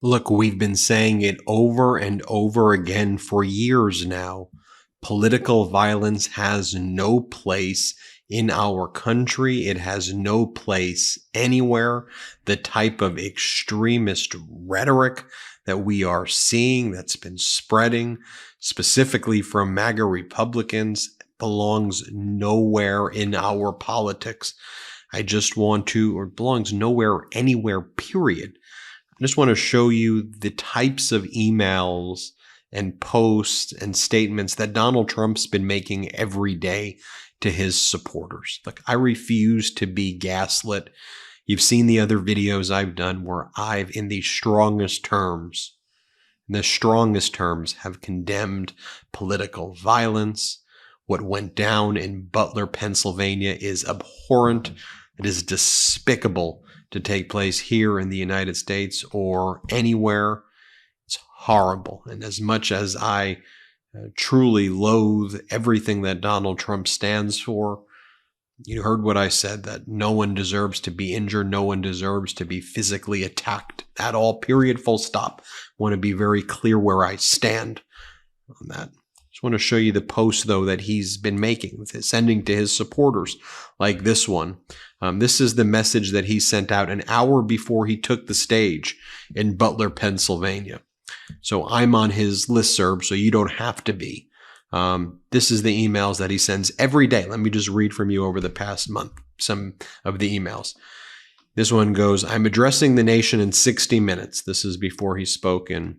Look, we've been saying it over and over again for years now. Political violence has no place in our country. It has no place anywhere. The type of extremist rhetoric that we are seeing that's been spreading, specifically from MAGA Republicans, belongs nowhere in our politics. It belongs nowhere, anywhere, period. I just want to show you the types of emails and posts and statements that Donald Trump's been making every day to his supporters. Look, I refuse to be gaslit. You've seen the other videos I've done where I've, in the strongest terms, have condemned political violence. What went down in Butler, Pennsylvania is abhorrent. It is despicable to take place here in the United States or anywhere. It's horrible. And as much as I truly loathe everything that Donald Trump stands for, you heard what I said, that no one deserves to be injured. No one deserves to be physically attacked at all, period, full stop. I want to be very clear where I stand on that. Just want to show you the posts, though, that he's been making, sending to his supporters, like this one. This is the message that he sent out an hour before he took the stage in Butler, Pennsylvania. So I'm on his listserv, so you don't have to be. This is the emails that he sends every day. Let me just read from you over the past month, some of the emails. This one goes, I'm addressing the nation in 60 minutes. This is before he spoke in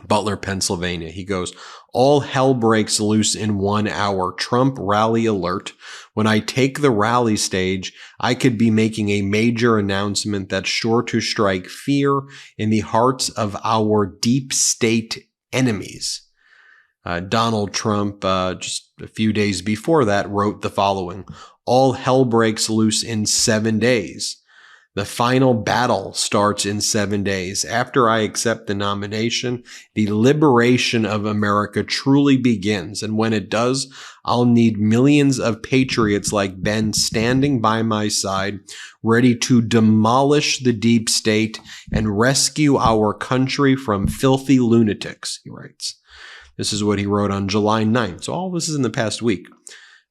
Butler, Pennsylvania. He goes, all hell breaks loose in 1 hour. Trump rally alert. When I take the rally stage, I could be making a major announcement that's sure to strike fear in the hearts of our deep state enemies. Donald Trump, just a few days before that, wrote the following, all hell breaks loose in 7 days. The final battle starts in 7 days. After I accept the nomination, the liberation of America truly begins. And when it does, I'll need millions of patriots like Ben standing by my side, ready to demolish the deep state and rescue our country from filthy lunatics, he writes. This is what he wrote on July 9th. So all this is in the past week.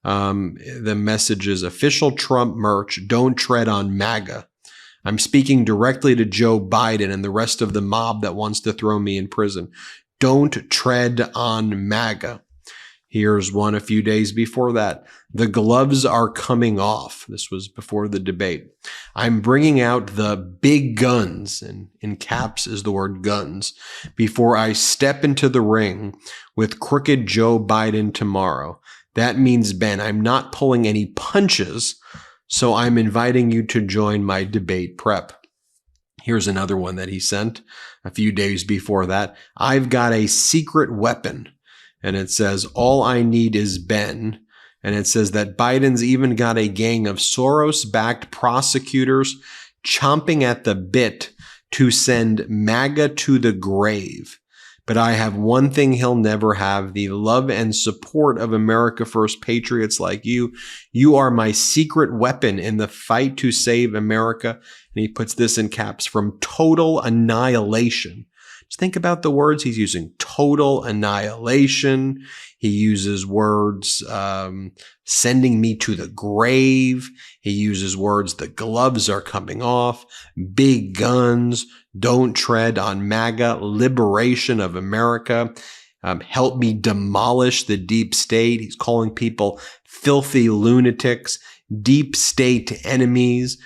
The message is official Trump merch, don't tread on MAGA. I'm speaking directly to Joe Biden and the rest of the mob that wants to throw me in prison. Don't tread on MAGA. Here's one a few days before that. The gloves are coming off. This was before the debate. I'm bringing out the big guns, and in caps is the word guns, before I step into the ring with crooked Joe Biden tomorrow. That means, Ben, I'm not pulling any punches, so I'm inviting you to join my debate prep. Here's another one that he sent a few days before that. I've got a secret weapon. And it says, all I need is Ben. And it says that Biden's even got a gang of Soros-backed prosecutors chomping at the bit to send MAGA to the grave. But I have one thing he'll never have, the love and support of America First patriots like you. You are my secret weapon in the fight to save America. And he puts this in caps, from total annihilation. Just think about the words he's using. Total annihilation. He uses words, sending me to the grave. He uses words, the gloves are coming off, big guns, don't tread on MAGA, liberation of America, help me demolish the deep state. He's calling people filthy lunatics, deep state enemies,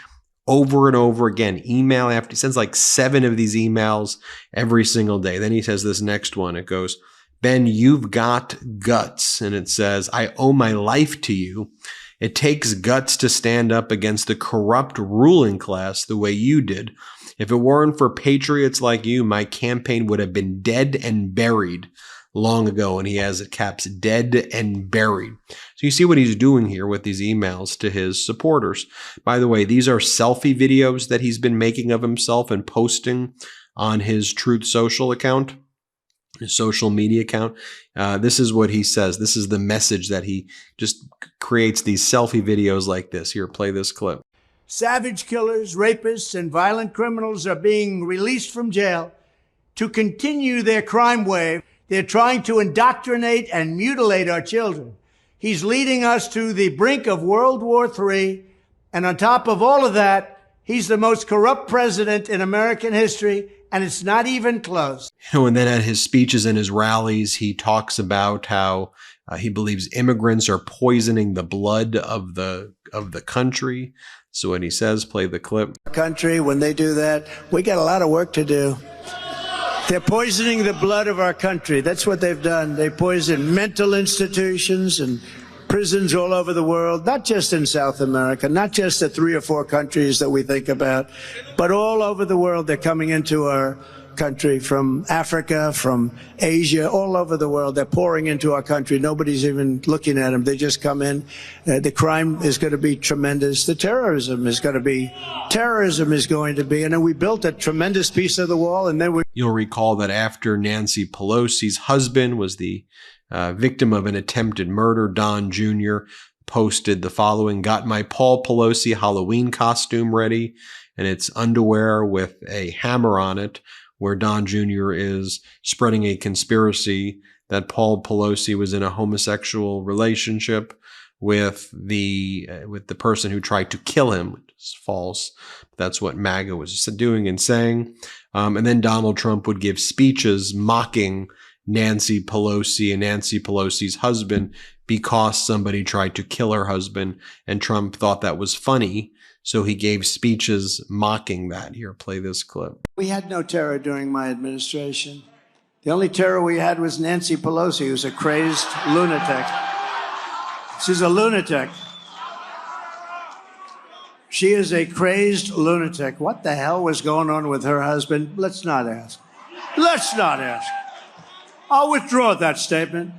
over and over again, email after. He sends like 7 of these emails every single day. Then he says this next one. It goes, Ben, you've got guts. And it says, I owe my life to you. It takes guts to stand up against the corrupt ruling class the way you did. If it weren't for patriots like you, my campaign would have been dead and buried long ago. And he has it caps, dead and buried. So you see what he's doing here with these emails to his supporters. By the way, these are selfie videos that he's been making of himself and posting on his Truth Social account, his social media account. This is what he says. This is the message that he just creates, these selfie videos like this. Here, play this clip. Savage killers, rapists, and violent criminals are being released from jail to continue their crime wave. They're trying to indoctrinate and mutilate our children. He's leading us to the brink of World War III. And on top of all of that, he's the most corrupt president in American history, and it's not even close. And then at his speeches and his rallies, he talks about how he believes immigrants are poisoning the blood of the country. So when he says, play the clip. Country, when they do that, we got a lot of work to do. They're poisoning the blood of our country. That's what they've done. They poison mental institutions and prisons all over the world, not just in South America, not just the 3 or 4 countries that we think about, but all over the world. They're coming into our country from Africa, from Asia, all over the world. They're pouring into our country. Nobody's even looking at them. They just come in. The crime is going to be tremendous. The terrorism is going to be, and then we built a tremendous piece of the wall, and then You'll recall that after Nancy Pelosi's husband was the victim of an attempted murder, Don Jr. posted the following: got my Paul Pelosi Halloween costume ready, and it's underwear with a hammer on it, where Don Jr. is spreading a conspiracy that Paul Pelosi was in a homosexual relationship with the person who tried to kill him, which is false. That's what MAGA was doing and saying. And then Donald Trump would give speeches mocking Nancy Pelosi and Nancy Pelosi's husband because somebody tried to kill her husband, and Trump thought that was funny. So he gave speeches mocking that. Here, play this clip. we had no terror during my administration. The only terror we had was Nancy Pelosi, who's a crazed lunatic. She's a lunatic. She is a crazed lunatic. What the hell was going on with her husband? Let's not ask. Let's not ask. I'll withdraw that statement.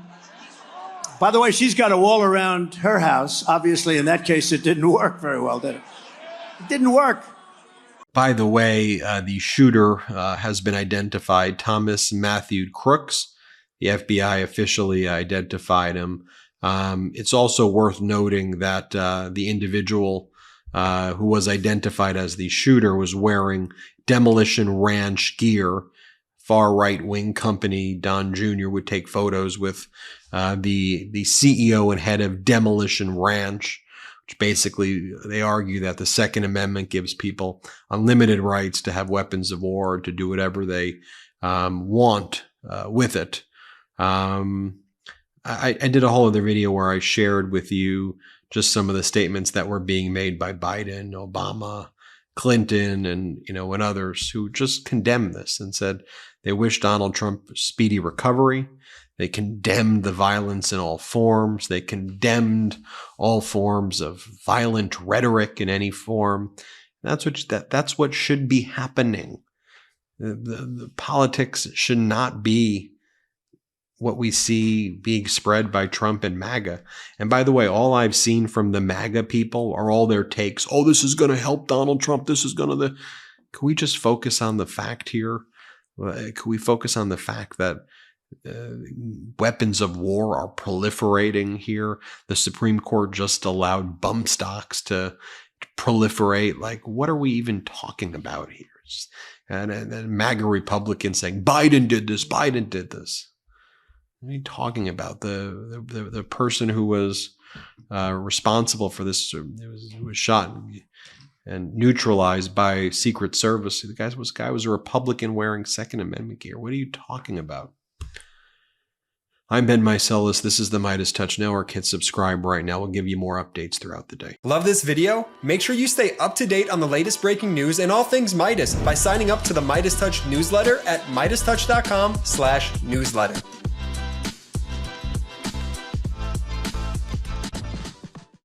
By the way, she's got a wall around her house. Obviously, in that case, it didn't work very well, did it? It didn't work. By the way, the shooter has been identified, Thomas Matthew Crooks. The FBI officially identified him. It's also worth noting that the individual who was identified as the shooter was wearing Demolition Ranch gear. Far right-wing company Don Jr. would take photos with the CEO and head of Demolition Ranch, which basically they argue that the Second Amendment gives people unlimited rights to have weapons of war, to do whatever they want with it. I did a whole other video where I shared with you just some of the statements that were being made by Biden, Obama, Clinton, and and others who just condemned this and said they wish Donald Trump speedy recovery. They condemned the violence in all forms. They condemned all forms of violent rhetoric in any form. That's what should be happening. The politics should not be what we see being spread by Trump and MAGA. And by the way, all I've seen from the MAGA people are all their takes. Oh, this is going to help Donald Trump. This is going to Can we just focus on the fact here? Can we focus on the fact that weapons of war are proliferating here? The Supreme Court just allowed bump stocks to proliferate. Like, what are we even talking about here? And MAGA Republicans saying, Biden did this, Biden did this. What are you talking about? The person who was responsible for this was shot and neutralized by Secret Service. The guy was a Republican wearing Second Amendment gear. What are you talking about? I'm Ben Meiselas. This is the MeidasTouch Network. Hit subscribe right now. We'll give you more updates throughout the day. Love this video? Make sure you stay up to date on the latest breaking news and all things Midas by signing up to the MeidasTouch newsletter at MeidasTouch.com/newsletter.